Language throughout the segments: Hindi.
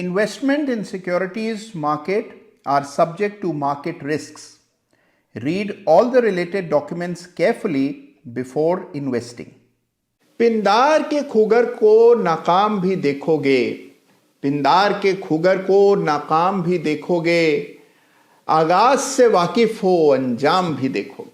Investment in securities market are subject to market risks. Read all the related documents carefully before investing. पिंदार के खुगर को नाकाम भी देखोगे, पिंदार के खुगर को नाकाम भी देखोगे, आगाज से वाकिफ हो अंजाम भी देखोगे।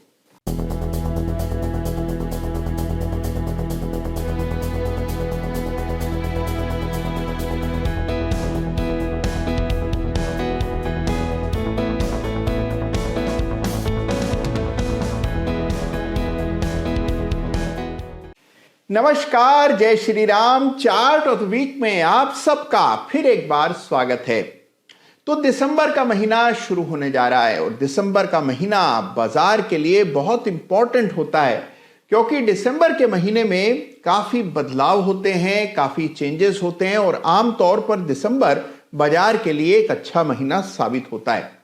नमस्कार, जय Shri Ram. Chart of the week में आप सबका फिर एक बार स्वागत है। तो दिसंबर का महीना शुरू होने जा रहा है और दिसंबर का महीना बाजार के लिए बहुत इंपॉर्टेंट होता है क्योंकि दिसंबर के महीने में काफी बदलाव होते हैं, काफी चेंजेस होते हैं और आमतौर पर दिसंबर बाजार के लिए एक अच्छा महीना साबित होता है।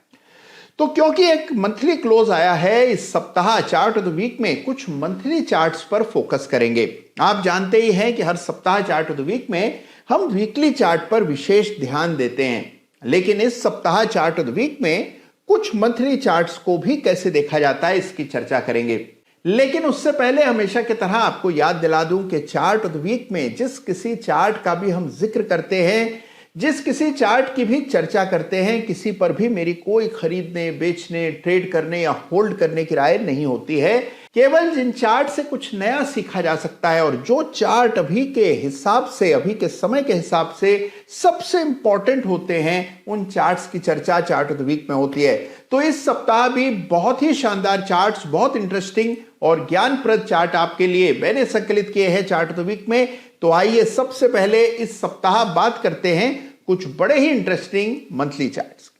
तो क्योंकि एक मंथली क्लोज आया है, इस सप्ताह चार्ट ऑफ द वीक में कुछ मंथली चार्ट्स पर फोकस करेंगे। आप जानते ही हैं कि हर सप्ताह चार्ट ऑफ द वीक में हम वीकली चार्ट पर विशेष ध्यान देते हैं, लेकिन इस सप्ताह चार्ट ऑफ द वीक में कुछ मंथली चार्ट्स को भी कैसे देखा जाता है इसकी चर्चा करेंगे। लेकिन उससे पहले हमेशा की तरह आपको याद दिला दूं कि चार्ट ऑफ द वीक में जिस किसी चार्ट का भी हम जिक्र करते हैं, जिस किसी चार्ट की भी चर्चा करते हैं, किसी पर भी मेरी कोई खरीदने, बेचने, ट्रेड करने या होल्ड करने की राय नहीं होती है। केवल जिन चार्ट से कुछ नया सीखा जा सकता है और जो चार्ट अभी के हिसाब से, अभी के समय के हिसाब से सबसे इंपॉर्टेंट होते हैं, उन चार्ट्स की चर्चा चार्ट ऑफ द वीक में होती है। तो इस सप्ताह भी बहुत ही शानदार चार्ट्स, बहुत इंटरेस्टिंग और ज्ञानप्रद चार्ट आपके लिए मैंने संकलित किए हैं चार्ट ऑफ द वीक में। तो आइए सबसे पहले इस सप्ताह बात करते हैं कुछ बड़े ही इंटरेस्टिंग मंथली चार्ट्स।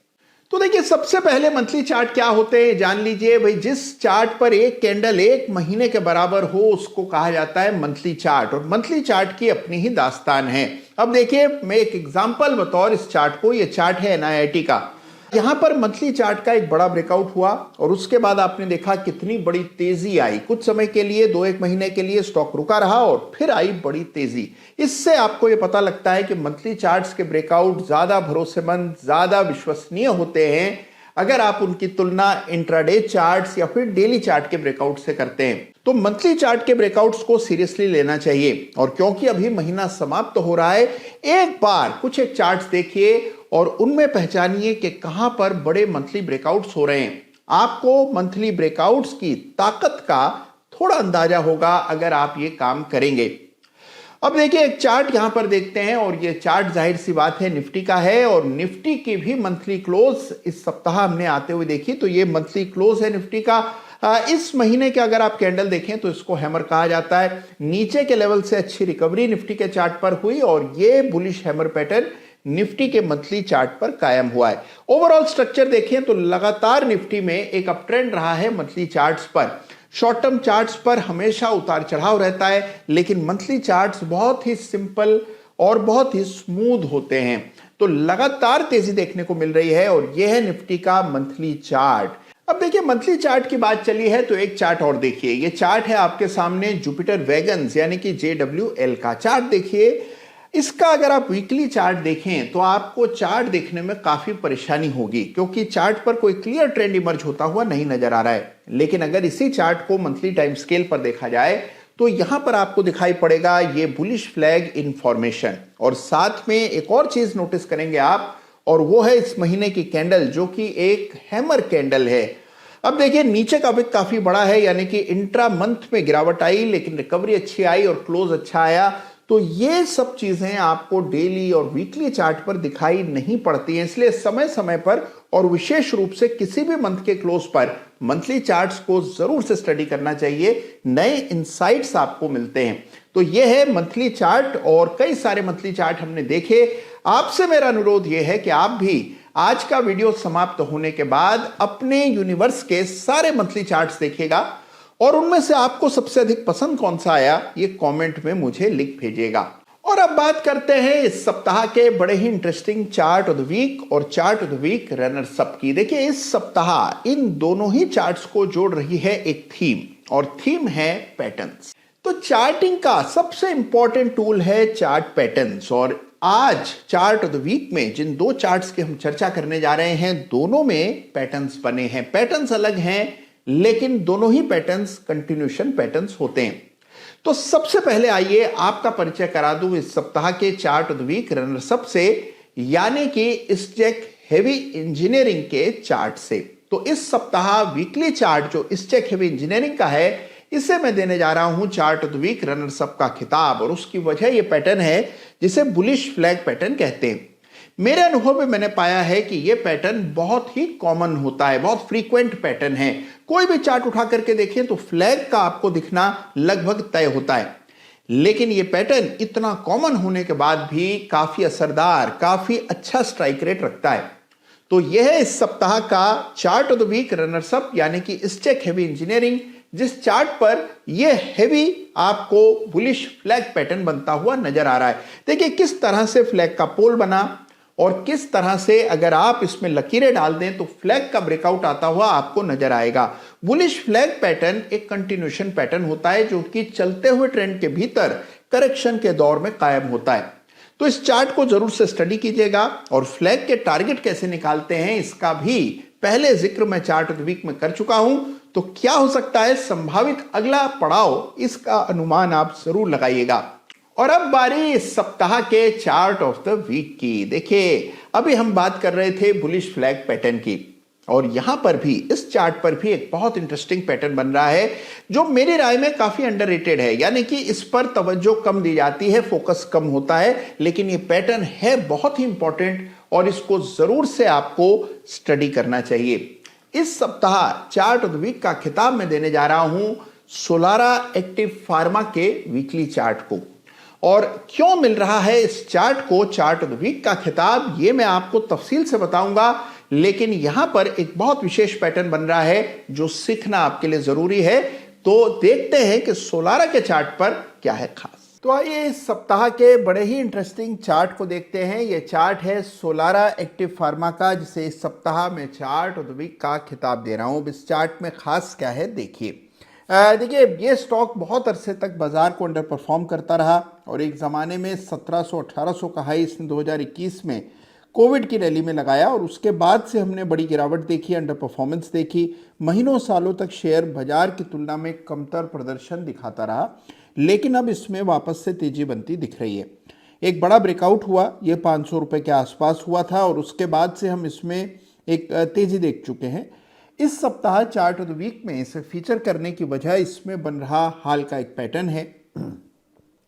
तो देखिए, सबसे पहले मंथली चार्ट क्या होते हैं जान लीजिए भाई। जिस चार्ट पर एक कैंडल एक महीने के बराबर हो उसको कहा जाता है मंथली चार्ट, और मंथली चार्ट की अपनी ही दास्तान है। अब देखिए, मैं एक एग्जांपल बतौर इस चार्ट को, ये चार्ट है NIIT का। यहां पर मंथली चार्ट का एक बड़ा ब्रेकआउट हुआ और उसके बाद आपने देखा कितनी बड़ी तेजी आई। कुछ समय के लिए, 2-1 महीने के लिए स्टॉक रुका रहा और फिर आई बड़ी तेजी। इससे आपको यह पता लगता है कि मंथली चार्ट्स के ब्रेकआउट ज्यादा भरोसेमंद, ज्यादा विश्वसनीय होते हैं अगर आप उनकी तुलना इंट्राडे चार्ट्स या फिर डेली चार्ट के ब्रेकआउट से करते हैं। तो मंथली चार्ट के ब्रेकआउट्स को सीरियसली लेना चाहिए। और क्योंकि अभी महीना समाप्त हो रहा है, एक बार कुछ एक चार्ट्स देखिए और उनमें पहचानिए कि कहां पर बड़े मंथली ब्रेकआउट्स हो रहे हैं। आपको मंथली ब्रेकआउट्स की ताकत का थोड़ा अंदाजा होगा अगर आप ये काम करेंगे। अब देखिए, एक चार्ट यहां पर देखते हैं और ये चार्ट जाहिर सी बात है निफ्टी का है और निफ्टी की भी मंथली क्लोज इस सप्ताह हमने आते हुए देखी। तो ये मंथली क्लोज है निफ्टी का। इस महीने के अगर आप कैंडल देखें तो इसको हैमर कहा जाता है। नीचे के लेवल से अच्छी रिकवरी निफ्टी के चार्ट पर हुई और ये बुलिश हैमर पैटर्न निफ्टी के मंथली चार्ट पर कायम हुआ है। ओवरऑल स्ट्रक्चर देखें तो लगातार निफ्टी में एक अप ट्रेंड रहा है मंथली चार्ट्स पर। शॉर्ट टर्म चार्ट्स पर हमेशा उतार चढ़ाव रहता है, लेकिन मंथली चार्ट्स बहुत ही सिंपल और बहुत ही स्मूथ होते हैं। तो लगातार तेजी देखने को मिल रही है और यह है निफ्टी का मंथली चार्ट। अब देखिए, मंथली चार्ट की बात चली है तो एक चार्ट और देखिए। ये चार्ट है आपके सामने जुपिटर वैगन्स यानी कि JWL का चार्ट देखिए। इसका अगर आप वीकली चार्ट देखें तो आपको चार्ट देखने में काफी परेशानी होगी क्योंकि चार्ट पर कोई क्लियर ट्रेंड इमर्ज होता हुआ नहीं नजर आ रहा है। लेकिन अगर इसी चार्ट को मंथली टाइम स्केल पर देखा जाए तो यहां पर आपको दिखाई पड़ेगा ये बुलिश फ्लैग इन फॉर्मेशन। और साथ में एक और चीज नोटिस करेंगे आप, और वो है इस महीने की कैंडल जो कि एक हैमर कैंडल है। अब देखिए, नीचे का विक काफी बड़ा है यानी कि इंट्रा मंथ में गिरावट आई लेकिन रिकवरी अच्छी आई और क्लोज अच्छा आया। तो ये सब चीजें आपको डेली और वीकली चार्ट पर दिखाई नहीं पड़ती हैं, इसलिए समय समय पर और विशेष रूप से किसी भी मंथ के क्लोज पर मंथली चार्ट्स को जरूर से स्टडी करना चाहिए। नए इंसाइट्स आपको मिलते हैं। तो ये है मंथली चार्ट और कई सारे मंथली चार्ट हमने देखे। आपसे मेरा अनुरोध यह है कि आप भी आज का वीडियो समाप्त होने के बाद अपने यूनिवर्स के सारे मंथली चार्ट्स देखिएगा और उनमें से आपको सबसे अधिक पसंद कौन सा आया ये कमेंट में मुझे लिख भेजिएगा। और अब बात करते हैं इस सप्ताह के बड़े ही interesting chart of the week और chart of the week runners up की। देखिए, इस सप्ताह इन दोनों ही चार्ट्स को जोड़ रही है एक थीम और थीम है पैटर्न्स। तो चार्टिंग का सबसे इंपॉर्टेंट टूल है चार्ट पैटर्न्स और आज चार्ट ऑफ द वीक में जिन दो चार्ट्स की हम चर्चा करने जा रहे हैं, दोनों में पैटर्न्स बने हैं। पैटर्न्स अलग हैं, लेकिन दोनों ही पैटर्न्स कंटिन्यूशन पैटर्न्स होते हैं। तो सबसे पहले आइए आपका परिचय करा दूं इस सप्ताह के chart of the week runners up से, यानी कि इसचेक हेवी इंजीनियरिंग के चार्ट से। तो इस सप्ताह वीकली चार्ट जो इसचेक हेवी इंजीनियरिंग का है, इसे मैं देने जा रहा हूं chart of the week runners up का खिताब, और उसकी वजह यह पैटर्न है जिसे बुलिश फ्लैग पैटर्न कहते हैं। मेरे अनुभव में मैंने पाया है कि यह पैटर्न बहुत ही कॉमन होता है, बहुत फ्रीक्वेंट पैटर्न है। कोई भी चार्ट उठा करके देखें तो फ्लैग का आपको दिखना लगभग तय होता है, लेकिन यह पैटर्न इतना कॉमन होने के बाद भी काफी असरदार, काफी अच्छा स्ट्राइक रेट रखता है। तो यह है इस सप्ताह का chart of the week runners up, यानी कि इसचेक हेवी इंजीनियरिंग, जिस चार्ट पर यह हेवी आपको बुलिश फ्लैग पैटर्न बनता हुआ नजर आ रहा है। देखिए किस तरह से फ्लैग का पोल बना और किस तरह से अगर आप इसमें लकीरें डाल दें तो फ्लैग का ब्रेकआउट आता हुआ आपको नजर आएगा। बुलिश फ्लैग पैटर्न एक कंटिन्यूशन पैटर्न होता है जो कि चलते हुए ट्रेंड के भीतर करेक्शन के दौर में कायम होता है। तो इस चार्ट को जरूर से स्टडी कीजिएगा, और फ्लैग के टारगेट कैसे निकालते हैं इसका भी पहले जिक्र मैं चार्ट ऑफ द वीक में कर चुका हूं। तो क्या हो सकता है संभावित अगला पड़ाव, इसका अनुमान आप जरूर लगाइएगा। और अब बारी इस सप्ताह के चार्ट ऑफ द वीक की। देखिए अभी हम बात कर रहे थे बुलिश फ्लैग पैटर्न की, और यहां पर भी इस चार्ट पर भी एक बहुत इंटरेस्टिंग पैटर्न बन रहा है जो मेरी राय में काफी अंडररेटेड है, यानी कि इस पर तवज्जो कम दी जाती है, फोकस कम होता है, लेकिन ये पैटर्न है बहुत ही इंपॉर्टेंट और इसको जरूर से आपको स्टडी करना चाहिए। इस सप्ताह चार्ट ऑफ द वीक का खिताब मैं देने जा रहा हूं सोलारा एक्टिव फार्मा के वीकली चार्ट को। और क्यों मिल रहा है इस चार्ट को चार्ट ऑफ द वीक का खिताब, ये मैं आपको तफसील से बताऊंगा, लेकिन यहां पर एक बहुत विशेष पैटर्न बन रहा है जो सीखना आपके लिए जरूरी है। तो देखते हैं कि सोलारा के चार्ट पर क्या है खास। तो आइए इस सप्ताह के बड़े ही इंटरेस्टिंग चार्ट को देखते हैं। यह चार्ट है सोलारा एक्टिव फार्मा का, जिसे इस सप्ताह में चार्ट ऑफ द वीक का खिताब दे रहा हूं। इस चार्ट में खास क्या है देखिए। देखिए ये स्टॉक बहुत अरसे तक बाजार को अंडर परफॉर्म करता रहा, और एक ज़माने में 1700-1800 का हाई इसने 2021 में कोविड की रैली में लगाया, और उसके बाद से हमने बड़ी गिरावट देखी, अंडर परफॉर्मेंस देखी। महीनों सालों तक शेयर बाजार की तुलना में कमतर प्रदर्शन दिखाता रहा, लेकिन अब इसमें वापस से तेजी बनती दिख रही है। एक बड़ा ब्रेकआउट हुआ, ये 500 रुपये के आसपास हुआ था, और उसके बाद से हम इसमें एक तेजी देख चुके हैं। इस सप्ताह चार्ट ऑफ द वीक में इसे फीचर करने की वजह इसमें बन रहा हाल का एक पैटर्न है,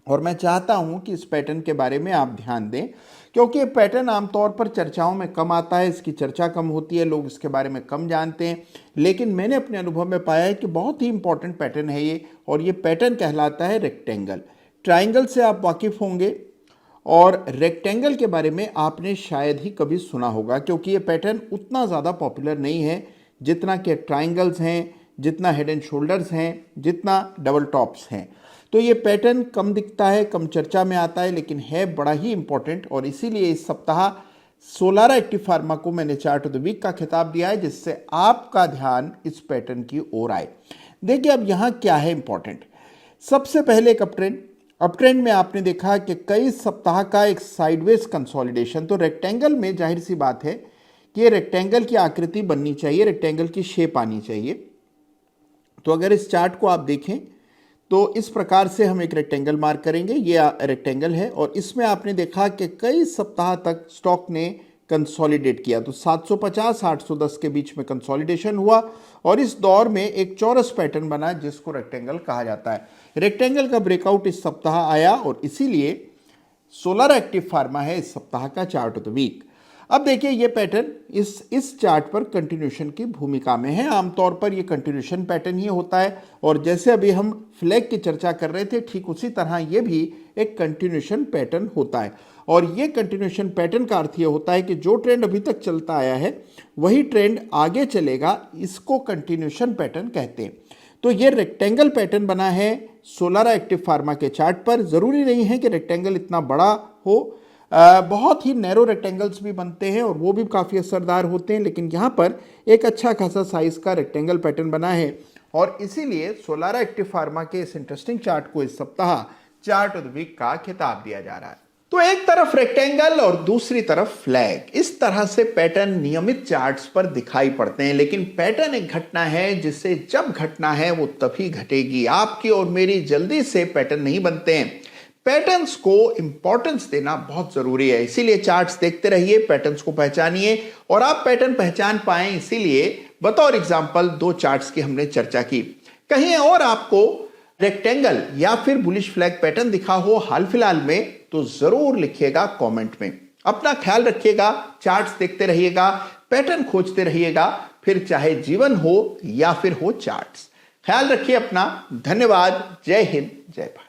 और मैं चाहता हूं कि इस पैटर्न के बारे में आप ध्यान दें, क्योंकि ये पैटर्न आमतौर पर चर्चाओं में कम आता है, इसकी चर्चा कम होती है, लोग इसके बारे में कम जानते हैं, लेकिन मैंने अपने अनुभव में पाया है कि बहुत ही इंपॉर्टेंट पैटर्न है ये। और ये पैटर्न कहलाता है रेक्टेंगल। ट्राइंगल से आप वाकिफ होंगे, और रेक्टेंगल के बारे में आपने शायद ही कभी सुना होगा, क्योंकि ये पैटर्न उतना ज़्यादा पॉपुलर नहीं है जितना कि ट्राइंगल्स हैं, जितना हेड एंड शोल्डर्स हैं, जितना डबल टॉप्स हैं। तो ये पैटर्न कम दिखता है, कम चर्चा में आता है, लेकिन है बड़ा ही इंपॉर्टेंट, और इसीलिए इस सप्ताह सोलारा एक्टिव फार्मा को मैंने चार्ट ऑफ द वीक का खिताब दिया है, जिससे आपका ध्यान इस पैटर्न की ओर आए। देखिए अब यहाँ क्या है इंपॉर्टेंट। सबसे पहले एक अप ट्रेंड में आपने देखा कि कई सप्ताह का एक साइडवेज कंसोलिडेशन। तो रेक्टेंगल में जाहिर सी बात है कि ये रेक्टेंगल की आकृति बननी चाहिए, रेक्टेंगल की शेप आनी चाहिए। तो अगर इस चार्ट को आप देखें तो इस प्रकार से हम एक रेक्टेंगल मार्क करेंगे, ये रेक्टेंगल है, और इसमें आपने देखा कि कई सप्ताह तक स्टॉक ने कंसोलिडेट किया। तो 750-810 के बीच में कंसोलिडेशन हुआ, और इस दौर में एक चौरस पैटर्न बना जिसको रेक्टेंगल कहा जाता है। रेक्टेंगल का ब्रेकआउट इस सप्ताह आया, और इसीलिए सोलारा एक्टिव फार्मा है इस सप्ताह का चार्ट ऑफ द वीक। अब देखिए ये पैटर्न इस चार्ट पर कंटिन्यूशन की भूमिका में है। आमतौर पर ये कंटिन्यूशन पैटर्न ही होता है, और जैसे अभी हम फ्लैग की चर्चा कर रहे थे, ठीक उसी तरह ये भी एक कंटिन्यूशन पैटर्न होता है। और ये कंटिन्यूशन पैटर्न का अर्थ ये होता है कि जो ट्रेंड अभी तक चलता आया है वही ट्रेंड आगे चलेगा, इसको कंटिन्यूशन पैटर्न कहते हैं। तो ये रेक्टेंगल पैटर्न बना है सोलारा एक्टिव फार्मा के चार्ट पर। ज़रूरी नहीं है कि रेक्टेंगल इतना बड़ा हो, बहुत ही नैरो रेक्टेंगल्स भी बनते हैं और वो भी काफ़ी असरदार होते हैं, लेकिन यहाँ पर एक अच्छा खासा साइज का रेक्टेंगल पैटर्न बना है, और इसीलिए सोलारा एक्टिव फार्मा के इस इंटरेस्टिंग चार्ट को इस सप्ताह चार्ट ऑफ द वीक का खिताब दिया जा रहा है। तो तो एक तरफ रेक्टेंगल और दूसरी तरफ फ्लैग, इस तरह से पैटर्न नियमित चार्ट्स पर दिखाई पड़ते हैं। लेकिन पैटर्न एक घटना है जिससे जब घटना है वो तभी घटेगी। आपकी और मेरी जल्दी से पैटर्न नहीं बनते हैं। पैटर्न्स को इंपॉर्टेंस देना बहुत जरूरी है। इसीलिए चार्ट्स देखते रहिए, पैटर्न्स को पहचानिए और आप पैटर्न पहचान पाएं। इसीलिए बतौर एग्जांपल 2 चार्ट्स की हमने चर्चा की। कहीं और आपको रेक्टेंगल या फिर बुलिश फ्लैग पैटर्न दिखा हो हाल फिलहाल में, तो जरूर लिखिएगा कमेंट में। अपना ख्याल रखिएगा, चार्ट्स देखते रहिएगा, पैटर्न खोजते रहिएगा, फिर चाहे जीवन हो या फिर हो चार्ट्स। ख्याल रखिए अपना। धन्यवाद। जय हिंद, जय भारत।